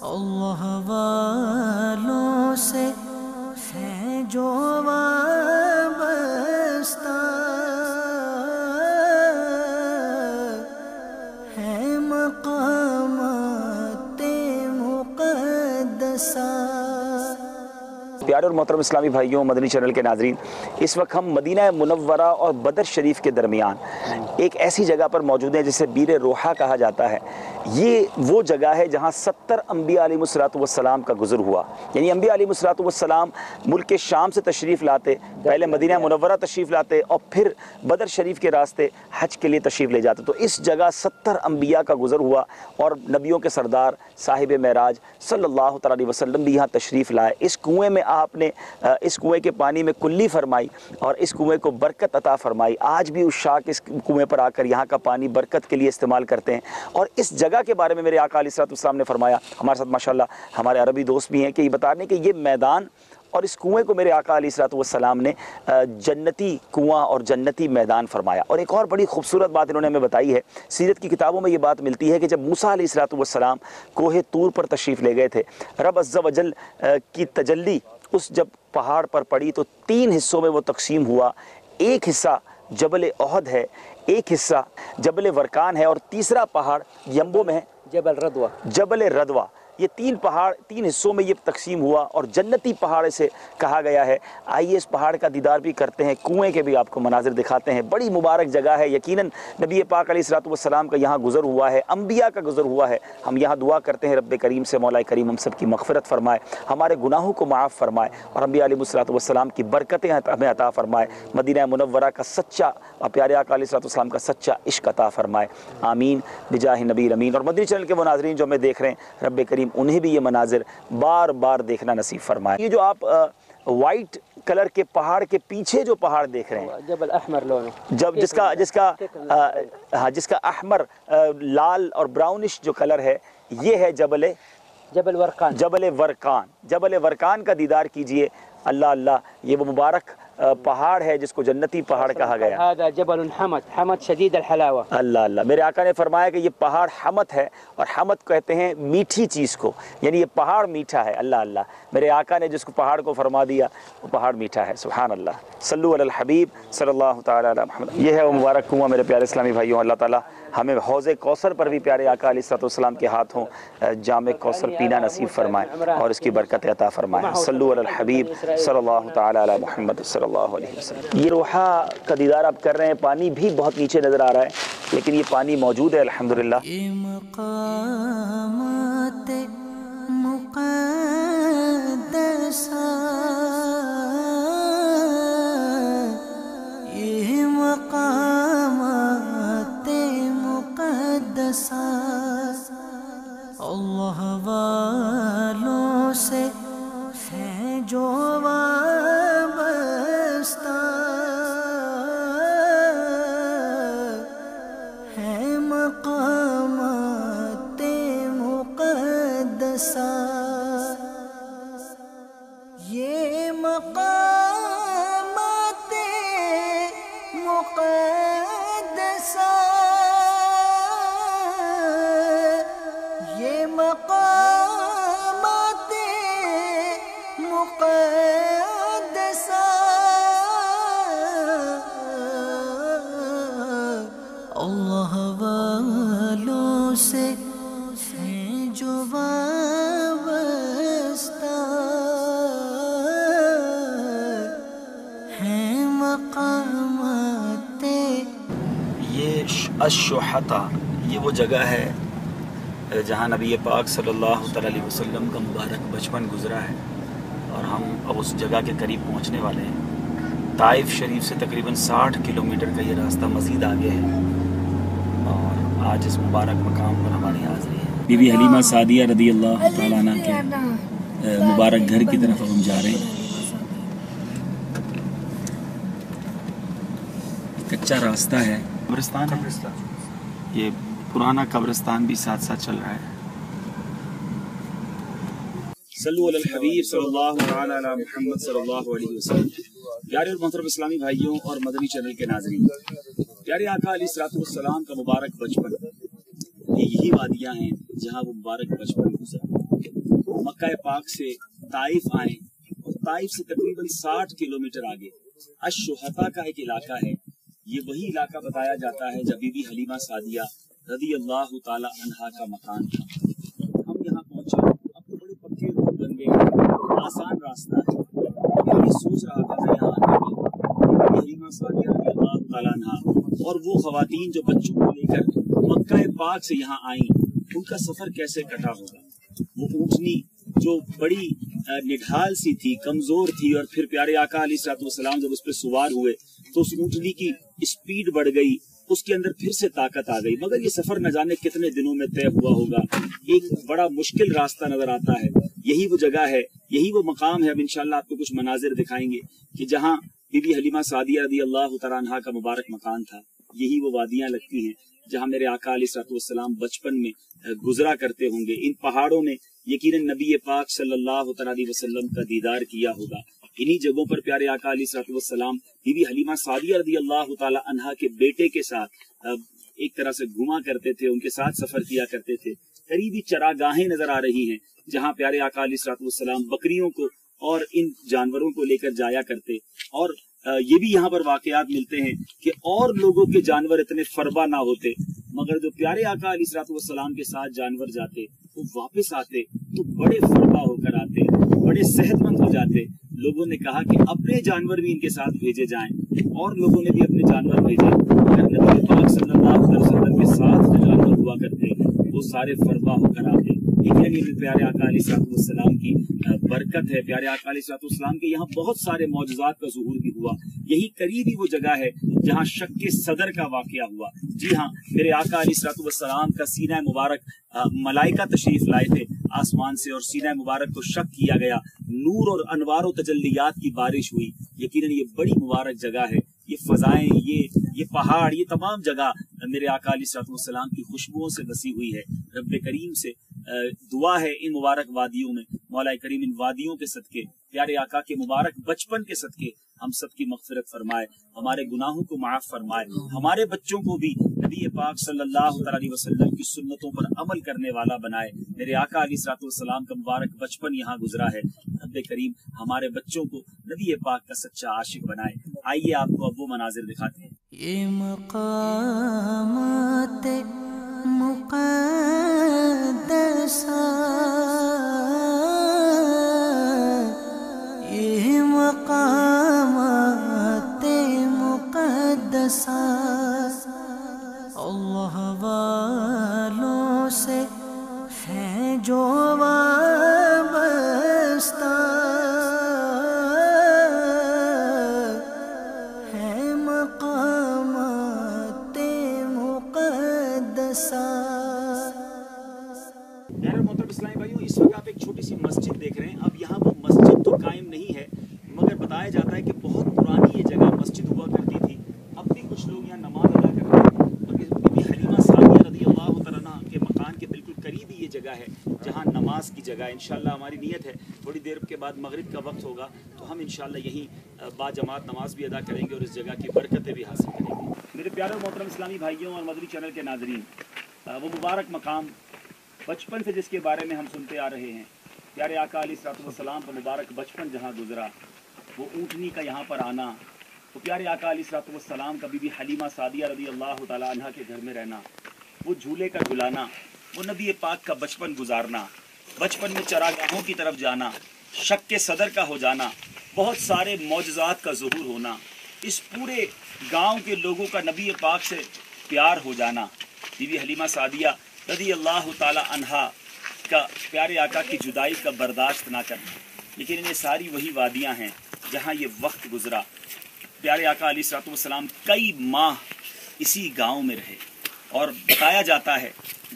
اللہ والوں سے ہے جو وابستہ ہے مقامات مقدسہ۔ پیارے اور محترم اسلامی بھائیوں، مدنی چینل کے ناظرین، اس وقت ہم مدینہ منورہ اور بدر شریف کے درمیان ایک ایسی جگہ پر موجود ہیں جسے بیر روحا کہا جاتا ہے۔ یہ وہ جگہ ہے جہاں 70 انبیاء علیہ السلام کا گزر ہوا، یعنی انبیاء علیہ السلام ملک شام سے تشریف لاتے، پہلے مدینہ منورہ تشریف لاتے اور پھر بدر شریف کے راستے حج کے لیے تشریف لے جاتے۔ تو اس جگہ 70 انبیاء کا گزر ہوا اور نبیوں کے سردار صاحب معراج صلی اللہ تعالی علیہ وسلم بھی یہاں تشریف لائے۔ اس کنویں میں آپ نے اس کنویں کے پانی میں کلی فرمائی اور اس کنویں کو برکت عطا فرمائی۔ آج بھی اس شاک اس کنویں پر آ کر یہاں کا پانی برکت کے لیے استعمال کرتے ہیں۔ اور اس جگہ کے بارے میں میرے آقا علیہ السلام نے فرمایا، ہمارے ساتھ ماشاءاللہ ہمارے عربی دوست بھی ہیں، کہ یہ بتا رہے ہیں کہ یہ میدان اور اس کنویں کو میرے آقا علیہ السلام نے جنتی کنواں اور جنتی میدان فرمایا۔ اور ایک اور بڑی خوبصورت بات انہوں نے ہمیں بتائی ہے، سیرت کی کتابوں میں یہ بات ملتی ہے کہ جب موسیٰ علیہ السلام کوہ طور پر تشریف لے گئے تھے، رب عز و جل کی تجلی اس جب پہاڑ پر پڑی تو 3 حصوں میں وہ تقسیم ہوا۔ ایک حصہ جبل احد ہے، ایک حصہ جبل ورقان ہے اور تیسرا پہاڑ ینبو میں ہے جبل ردوہ۔ یہ 3 پہاڑ 3 حصوں میں یہ تقسیم ہوا اور جنتی پہاڑ سے کہا گیا ہے۔ آئیے اس پہاڑ کا دیدار بھی کرتے ہیں، کنویں کے بھی آپ کو مناظر دکھاتے ہیں۔ بڑی مبارک جگہ ہے، یقیناً نبی پاک علیہ السلام کا یہاں گزر ہوا ہے، انبیاء کا گزر ہوا ہے۔ ہم یہاں دعا کرتے ہیں رب کریم سے، مولا کریم ہم سب کی مغفرت فرمائے، ہمارے گناہوں کو معاف فرمائے اور انبیاء علیہ السلام کی برکتیں ہمیں عطا فرمائے، مدینہ منورہ کا سچا اور پیارے آقا علیہ السلام کا سچا عشق عطا فرمائے، آمین بجاہ نبی الامین۔ اور مدنی چینل کے وہ ناظرین جو ہمیں دیکھ رہے ہیں، رب کریم انہیں بھی یہ مناظر بار بار دیکھنا نصیب فرمائے۔ یہ جو آپ وائٹ کلر کے پہاڑ کے پیچھے جو پہاڑ دیکھ رہے ہیں، جبل احمر لونو، جب جس کا احمر لال اور براؤنش جو کلر ہے، یہ ہے جبل ورقان۔ جبل ورقان کا دیدار کیجئے، اللہ اللہ، یہ وہ مبارک پہاڑ ہے جس کو جنتی پہاڑ کہا گیا۔ هذا جبل حمد شدید الحلاوہ۔ اللہ اللہ، میرے آقا نے فرمایا کہ یہ پہاڑ حمد ہے، اور حمد کہتے ہیں میٹھی چیز کو، یعنی یہ پہاڑ میٹھا ہے۔ اللہ اللہ، میرے آقا نے جس کو پہاڑ کو فرما دیا وہ پہاڑ میٹھا ہے، سبحان اللہ۔ صلو علی الحبیب صلی اللہ تعالی علی محمد۔ یہ ہے وہ مبارک کنواں میرے پیارے اسلامی بھائیوں۔ اللہ تعالی ہمیں حوض کوثر پر بھی پیارے آقا علیہ السلام کے ہاتھوں جام کوثر پینا نصیب فرمائے اور اس کی برکت عطا فرمائے۔ صلو علی الحبیب صلی اللہ تعالی علی محمد صلی اللہ علیہ وسلم۔ یہ روحا کا دیدار آپ کر رہے ہیں، پانی بھی بہت نیچے نظر آ رہا ہے لیکن یہ پانی موجود ہے الحمدللہ۔ یہ مقامات مقدسہ، یہ مقامات مقدسہ، اللہ والوں سے ہے جو وابستہ ہے مقامات مقدسہ، یہ مقامات مقدسہ، یہ مقامات مقدسہ، اللہ والوں سے ہیں جو وابستہ ہیں مقامات۔ یہ الشحطہ، یہ وہ جگہ ہے جہاں نبی پاک صلی اللہ تعالی علیہ وسلم کا مبارک بچپن گزرا ہے، اور ہم اب اس جگہ کے قریب پہنچنے والے ہیں۔ طائف شریف سے تقریباً 60 کلومیٹر کا یہ راستہ مزید آگے ہے، اور آج اس مبارک مقام پر ہماری حاضری ہے۔ بی بی حلیمہ سعدیہ رضی اللہ تعالیٰ عنہ کے مبارک گھر کی طرف ہم جا رہے ہیں۔ کچا راستہ ہے، قبرستان ہے، یہ پرانا قبرستان بھی ساتھ ساتھ چل رہا ہے۔ صلو علی الحبیب صلی اللہ تعالی علی محمد صلی اللہ علیہ وسلم۔ پیارے اور محترم اسلامی بھائیوں اور مدنی چینل کے ناظرین، پیارے آقا علیہ السلام کا مبارک بچپن، یہی وادیاں ہیں جہاں وہ مبارک بچپن گزرا۔ मक्का पाक से ताइफ आए और ताइफ से तकरीबन 60 किलोमीटर आगे अश-शुहता का एक इलाका है। ये वही इलाका बताया जाता है जब बीबी हलीमा सादिया रदी अल्लाह ताला अन्हा का मकान था। हम यहाँ पहुंचे, अब तो बड़े पक्के रोड बन गए, आसान रास्ता है। मैं ये सोच रहा था यहाँ आने में बीबी हलीमा सादिया रदी अल्लाह ताला अन्हा और वो खवातीन जो बच्चों को लेकर मक्का पाक से यहाँ आई, उनका सफर कैसे कटा होगा। वो ऊँटनी जो बड़ी निढाल सी थी, कमजोर थी, और फिर प्यारे आका अलैहिस्सलाम जब उस पर सवार हुए तो उस ऊँटनी की स्पीड बढ़ गई, उसके अंदर फिर से ताकत आ गई। मगर ये सफर न जाने कितने दिनों में तय हुआ होगा। एक बड़ा मुश्किल रास्ता नजर आता है। यही वो जगह है, यही वो मकाम है। अब इंशाल्लाह आपको कुछ मनाजिर दिखाएंगे कि जहाँ बीबी हलीमा सादिया रदी अल्लाह तआला अन्हा का मुबारक मकान था। यही वो वादियां लगती हैं जहाँ मेरे आका अलैहिस्सलाम बचपन में गुजरा करते होंगे। इन पहाड़ों में यकीनन नबी पाक सल्लल्लाहु अलैहि वसल्लम का दीदार किया होगा। इन्हीं जगहों पर प्यारे आका अलैहिस्सलाम बीबी हलीमा सादिया रदी अल्लाह तआला अन्हा के बेटे के साथ एक तरह से घुमा करते थे, उनके साथ सफर किया करते थे। करीबी चरागाहें नजर आ रही हैं जहाँ प्यारे आका अलैहिस्सलाम बकरियों को और इन जानवरों को लेकर जाया करते। और ये भी यहाँ पर वाकयात मिलते हैं कि और लोगों के जानवर इतने फरबा ना होते, मगर जो प्यारे आका अलैहिस्सलाम के साथ जानवर जाते वो वापस आते तो बड़े फरबा होकर आते, बड़े सेहतमंद हो जाते। लोगों ने कहा कि अपने जानवर भी इनके साथ भेजे जाएं, और लोगों ने भी अपने जानवर भेजे। अगर नबी पाक सल्लल्लाहु अलैहि वसल्लम के साथ जो जानवर हुआ करते वो सारे फरबा होकर आते। लेकिन प्यारे आका अलैहिस्सलाम की बरकत है। प्यारे आका अलैहिस्सलाम के यहाँ बहुत सारे मौजूजात का ज़ुहूर भी हुआ। यही करीबी वो जगह है जहाँ शक्के सदर का वाकया हुआ। जी हाँ, मेरे आका अलैहिस्सलाम का सीना मुबारक मलाइका तशरीफ लाए थे आसमान से, और सीना मुबारक को शक किया गया। नूर और अनवार और तजल्लियात की बारिश हुई। यकीनन ये बड़ी मुबारक जगह है। ये फजाएं, ये पहाड़, ये तमाम जगह मेरे आका अलैहिस्सलाम की खुशबुओं से बसी हुई है। रब्बे करीम से दुआ है इन मुबारक वादियों में, मौला करीम इन वादियों के सदके, प्यारे आका के मुबारक बचपन के सदके हम सब की मग़फ़िरत फरमाए, हमारे गुनाहों को माफ फरमाए, हमारे बच्चों को भी नबी पाक सल्लल्लाहु अलैहि वसल्लम की सुन्नतों पर अमल करने वाला बनाए। मेरे आका अलैहिस्सलाम का मुबारक बचपन यहाँ गुजरा है। रब्बे करीम हमारे बच्चों को नबी पाक का सच्चा आशिक बनाए। आइए आपको अब वो मनाजिर दिखाते हैं। ये मक़ामात मुक़द्दसा, ये मक़ामात मुक़द्दसा अल्लाह वालों से है जो वाबस्ता, है मक़ामात मुक़द्दसा। इस्लामी भाइयों, इस वक्त आप एक छोटी सी मस्जिद देख रहे हैं। अब यहाँ वो मस्जिद तो कायम नहीं है, मगर बताया जाता है कि बहुत पुरानी ये जगह मस्जिद हुआ करती थी। अब भी कुछ लोग यहाँ नमाज अदा करते हैं। बीबी हलीमा सादिया रदी अल्लाह तआला अन्हा के मकान के बिल्कुल करीब ही ये जगह है जहाँ नमाज की जगह है। इंशाल्लाह हमारी नीयत है थोड़ी देर के बाद मगरिब का वक्त होगा तो हम इंशाल्लाह यहीं बाजमात नमाज भी अदा करेंगे और इस जगह की बरकतें भी हासिल करेंगे। मेरे प्यारे मोहतरम इस्लामी भाइयों और मदनी चैनल के नाजरीन, वो मुबारक मकाम बचपन से जिसके बारे में हम सुनते आ रहे हैं, प्यारे आका अलैहिस्सलाम का मुबारक बचपन जहाँ गुजरा, वो ऊँटनी का यहाँ पर आना, तो प्यारे आका अलैहिस्सलाम का बीबी हलीमा सादिया रदी अल्लाह तआला अन्हा के घर में रहना, वो झूले का झुलाना, वो नबी पाक का बचपन गुजारना, बचपन में चरागाहों की तरफ जाना, शक के सदर का हो जाना, बहुत सारे मौजज़ात का ज़ुहूर होना, इस पूरे गाँव के लोगों का नबी पाक से प्यार हो जाना, बीबी हलीमा सादिया रदी अल्लाह तआला अन्हा का प्यारे आका की जुदाई का बर्दाश्त ना करना। लेकिन ये सारी वही वादियाँ हैं जहाँ ये वक्त गुजरा। प्यारे आका अलैहिस्सलाम कई माह इसी गांव में रहे, और बताया जाता है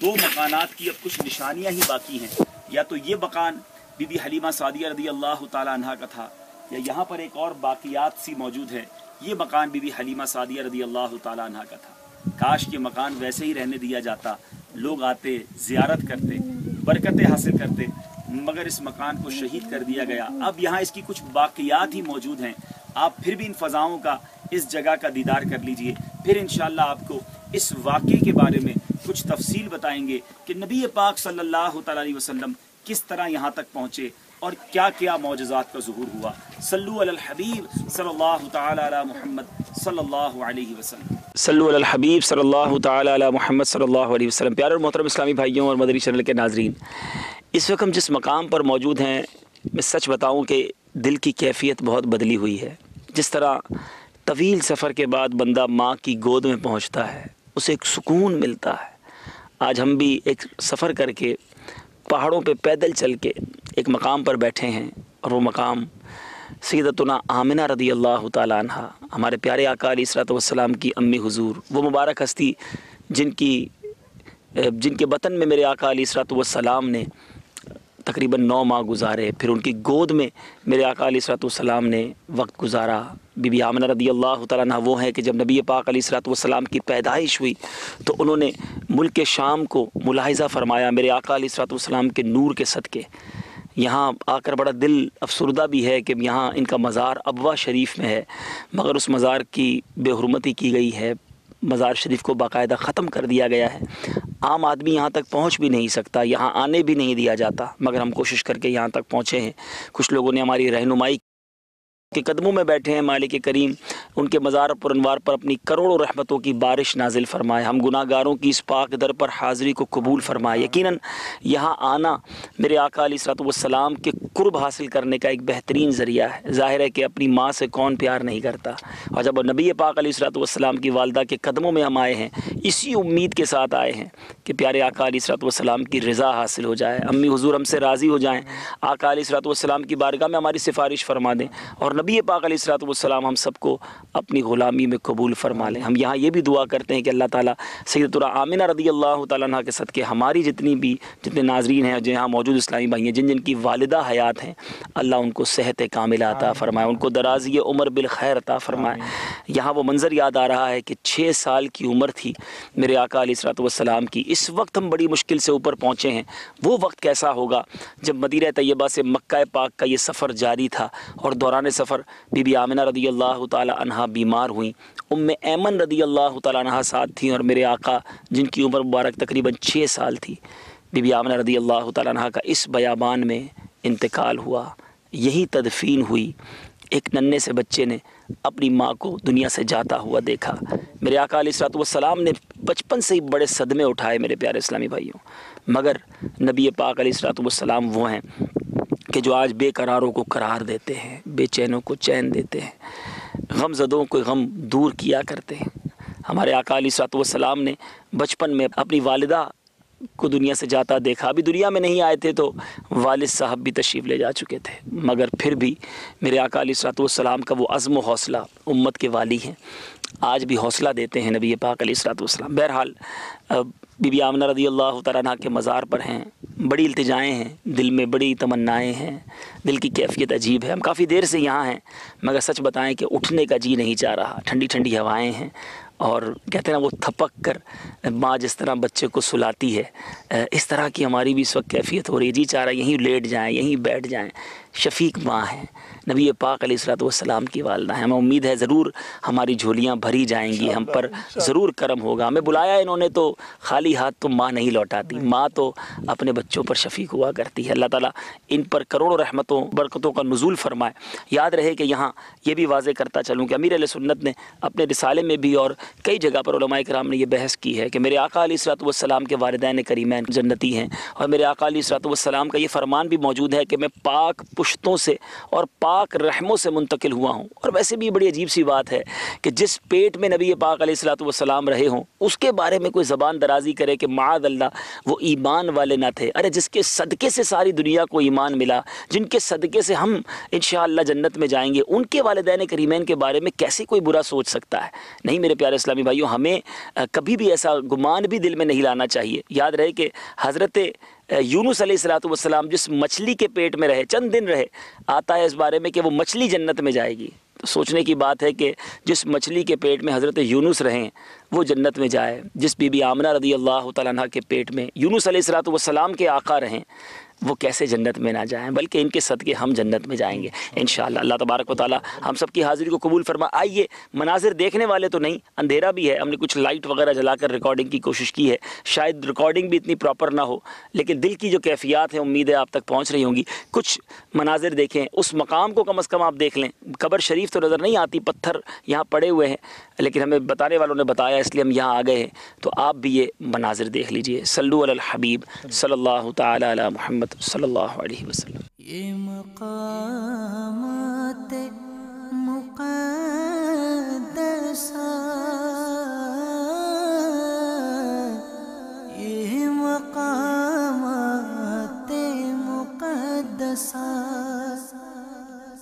2 मकानात की अब कुछ निशानियाँ ही बाकी हैं। या तो ये मकान बीबी हलीमा सादिया रदी अल्लाह तआला अन्हा का था, या यहाँ पर एक और बाकियात सी मौजूद है, ये मकान बीबी हलीमा सादिया रदी अल्लाह तआला अन्हा का था। काश के मकान वैसे ही रहने दिया जाता, लोग आते, ज़ियारत करते, बरकतें हासिल करते, मगर इस मकान को शहीद कर दिया गया। अब यहाँ इसकी कुछ बाकियात ही मौजूद हैं। आप फिर भी इन फ़ज़ाओं का, इस जगह का दीदार कर लीजिए, फिर इंशाअल्लाह आपको इस वाक़े के बारे में कुछ तफसील बताएंगे कि नबी पाक सल्लल्लाहु अलैहि वसल्लम किस तरह यहाँ तक पहुँचे और क्या क्या मौजज़ात का ज़ुहूर हुआ। सल्लु अलल हबीब सल्लल्लाहु तआला अला मुहम्मद सल्लल्लाहु अलैहि वसल्लम। सल्लु अलल हबीब सल्लल्लाहु तआला अला मुहम्मद सल्लल्लाहु अलैहि वसल्लम। प्यारे और मोहतरम इस्लामी भाइयों और मदनी चैनल के नाजरीन, इस वक्त हम जिस मकाम पर मौजूद हैं, मैं सच बताऊं कि दिल की कैफियत बहुत बदली हुई है। जिस तरह तवील सफ़र के बाद बंदा माँ की गोद में पहुँचता है, उसे एक सुकून मिलता है। आज हम भी एक सफ़र करके पहाड़ों पे पैदल चल के एक मकाम पर बैठे हैं, और वो मकाम सैयदतुना आमिना रदी अल्लाह ताला अन्हा, हमारे प्यारे आका अलैहिस्सलातु वस्सलाम की अम्मी हुजूर, वो मुबारक हस्ती जिनके वतन में मेरे आका अलैहिस्सलातु वस्सलाम ने तकरीबन 9 माह गुजारे, फिर उनकी गोद में मेरे आका अलैहिस्सलातु वस्सलाम ने वक्त गुजारा। बीबी आमिना रदी अल्लाह ताला अन्हा वो है कि जब नबी पाक अलैहिस्सलातु वस्सलाम की पैदाइश हुई तो उन्होंने मुल्क शाम को मुलाहिज़ा फ़रमाया, मेरे आका अलैहिस्सलातु वस्सलाम के नूर के सदक़े यहाँ आकर बड़ा दिल अफसुर्दा भी है कि यहाँ इनका मज़ार अबवा शरीफ में है, मगर उस मज़ार की बेहुरमती की गई है, मज़ार शरीफ को बाकायदा ख़त्म कर दिया गया है। आम आदमी यहाँ तक पहुँच भी नहीं सकता, यहाँ आने भी नहीं दिया जाता, मगर हम कोशिश करके यहाँ तक पहुँचे हैं। कुछ लोगों ने हमारी रहनुमाई के कदमों में बैठे हैं। मालिक करीम उनके मज़ार पर अनवार पर अपनी करोड़ों रहमतों की बारिश नाजिल फरमाए। हम गुनाहगारों की इस पाक दर पर हाज़िरी को कबूल फरमाए। यकीनन यहाँ आना मेरे आका अलैहिस्सलातु वस्सलाम के कुर्ब हासिल करने का एक बेहतरीन ज़रिया है। ज़ाहिर है कि अपनी माँ से कौन प्यार नहीं करता, और जब नबी पाक अलैहिस्सलातु वस्सलाम की वालदा के कदमों में हम आए हैं, इसी उम्मीद के साथ आए हैं कि प्यारे आका अलैहिस्सलातु वस्सलाम की रज़ा हासिल हो जाए, अम्मी हुज़ूर हमसे राज़ी हो जाएँ, आका अलैहिस्सलातु वस्सलाम की बारगाह में हमारी सिफारिश फरमा दें, और नबी पाक अलैहिस्सलातु वस्सलाम हम सबको अपनी ग़ुलामी में कबूल फरमा लें। हम यहाँ ये भी दुआ करते हैं कि अल्लाह ताला सैयदतुना आमिना रदी अल्लाह ताला अन्हा के सदक़े हमारी जितने नाज़रीन हैं, जो यहाँ मौजूद इस्लामी भाई हैं, जिन की वालिदा हयात हैं, अल्लाह उनको सेहत कामिला अता फ़रमाए, उनको दराज़ी उम्र बिल खैर अता फ़रमाए। यहाँ वो मंज़र याद आ रहा है कि 6 साल की उम्र थी मेरे आका अलैहिस्सलातु वस्सलाम की। इस वक्त हम बड़ी मुश्किल से ऊपर पहुँचे हैं। वो वक्त कैसा होगा जब मदीना तैयबा से मक्का पाक का ये सफ़र जारी था, और दौरान सफ़र बीबी आमिना रदी अल्लाह ताला अन्हा बीमार हुई। उम्मे ऐमन रदी अल्लाह ताला अन्हा साथ थी, और मेरे आका जिनकी उम्र मुबारक तकरीबन 6 साल थी, बीबी आमिना रदी अल्लाह ताला अन्हा का इस बयाबान में इंतकाल हुआ। यही तदफीन हुई। एक नन्हे से बच्चे ने अपनी माँ को दुनिया से जाता हुआ देखा। मेरे आका अलैहिस्सलातु वस्सलाम ने बचपन से ही बड़े सदमे उठाए मेरे प्यारे इस्लामी भाइयों, मगर नबी पाक अलैहिस्सलातु वस्सलाम वो हैं कि जो आज बेकरारों को करार देते हैं, बेचैनों को चैन देते हैं, गमज़दों को गम दूर किया करते हैं। हमारे आका अलैहिस्सलातु वस्सलाम ने बचपन में अपनी वालिदा को दुनिया से जाता देखा। अभी दुनिया में नहीं आए थे तो वालिद साहब भी तशरीफ़ ले जा चुके थे, मगर फिर भी मेरे आका अलैहिस्सलातु वस्सलाम का वो अज़्म व हौसला, उम्मत के वाली हैं, आज भी हौसला देते हैं नबी पाक अलैहिस्सलातु वस्सलाम। बहरहाल बीबी आमिना रदी अल्लाह ताला अन्हा के मज़ार पर हैं, बड़ी इल्तिजाएँ हैं, दिल में बड़ी तमन्नाएँ हैं, दिल की कैफियत अजीब है। हम काफ़ी देर से यहाँ हैं, मगर सच बताएं कि उठने का जी नहीं चाह रहा। ठंडी ठंडी हवाएं हैं, और कहते हैं ना वो थपक कर माँ जिस तरह बच्चे को सुलाती है, इस तरह की हमारी भी इस वक्त कैफियत हो रही है। जी चाह रहा है यहीं लेट जाएं, यहीं बैठ जाएं। शफ़ीक माँ हैं, नबी पाक अलैहिस्सलातु वस्सलाम की वालिदा हैं। हमें उम्मीद है ज़रूर हमारी झोलियाँ भरी जाएंगी, हम पर ज़रूर करम होगा। हमें बुलाया इन्होंने तो खाली हाथ तो माँ नहीं लौटाती, माँ तो अपने बच्चों पर शफ़ीक हुआ करती है। अल्लाह ताला इन पर करोड़ों रहमतों बरकतों का नुज़ूल फरमाए। याद रहे कि यहाँ ये भी वाज़े करता चलूँ कि अमीर अहले-सुन्नत ने अपने रिसाले में भी और कई जगह पर उलमाए किराम ने यह बहस की है कि मेरे आका अलैहिस्सलातु वस्सलाम के वालिदैन करीमैन जन्नती हैं, और मेरे आका अलैहिस्सलातु वस्सलाम का ये फरमान भी मौजूद है कि मैं पाक पुश्तों से और पाक रहमों से मुंतकिल हुआ हूँ। और वैसे भी बड़ी अजीब सी बात है कि जिस पेट में नबी पाक अलैहिस्सलातु वस्सलाम रहे हों, उसके बारे में कोई ज़बान दराज़ी करे कि माअज़ल्लाह वो ईमान वाले ना थे। अरे जिसके सदक़े से सारी दुनिया को ईमान मिला, जिनके सदक़े से हम इंशाअल्लाह जन्नत में जाएंगे, उनके वालिदैन करीमैन के बारे में कैसे कोई बुरा सोच सकता है। नहीं मेरे प्यारे इस्लामी भाइयों, हमें कभी भी ऐसा गुमान भी दिल में नहीं लाना चाहिए। याद रहे कि हज़रत यूनुस अलैहिस्सलातु वस्सलाम जिस मछली के पेट में रहे, चंद दिन रहे, आता है इस बारे में कि वो मछली जन्नत में जाएगी। तो सोचने की बात है कि जिस मछली के पेट में हज़रत यूनुस रहें वो जन्नत में जाए, जिस बीबी आमिना रदी अल्लाह ताला अन्हा के पेट में यूनुस अलैहिस्सलातु वस्सलाम के आका रहें, وہ کیسے جنت میں نہ جائیں، بلکہ ان کے صدقے ہم جنت میں جائیں گے انشاءاللہ۔ اللہ تبارک و تعالی ہم سب کی حاضری کو قبول فرما۔ آئیے، مناظر دیکھنے والے تو نہیں، اندھیرا بھی ہے، ہم نے کچھ لائٹ وغیرہ جلا کر ریکارڈنگ کی کوشش کی ہے، شاید ریکارڈنگ بھی اتنی پراپر نہ ہو، لیکن دل کی جو کیفیات ہیں امید ہے آپ تک پہنچ رہی ہوں گی۔ کچھ مناظر دیکھیں، اس مقام کو کم از کم آپ دیکھ لیں۔ قبر شریف تو نظر نہیں آتی، پتھر یہاں پڑے ہوئے ہیں، لیکن ہمیں بتانے والوں نے بتایا اس لیے ہم یہاں آ گئے ہیں، تو آپ بھی یہ مناظر دیکھ لیجئے۔ صلو علی الحبیب صلی اللہ تعالی علی محمد صلی اللہ علیہ وسلم۔ یہ مقامات مقدسہ، یہ مقامات مقدسہ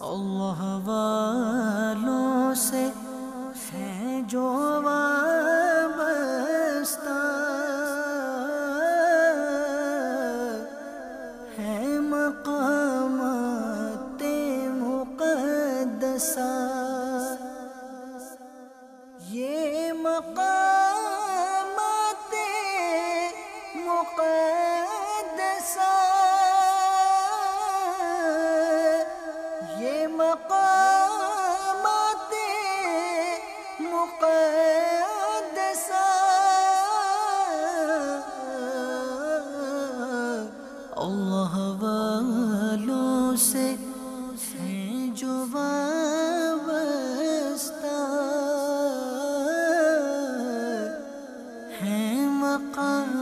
اللہ والوں سے ہیں جو وابستہ، ہے مقامات مقدسہ، یہ مقامات مقدسہ، یہ مقامات مقدسہ اللہ والوں سے ہیں جو وابستہ، ہے مقام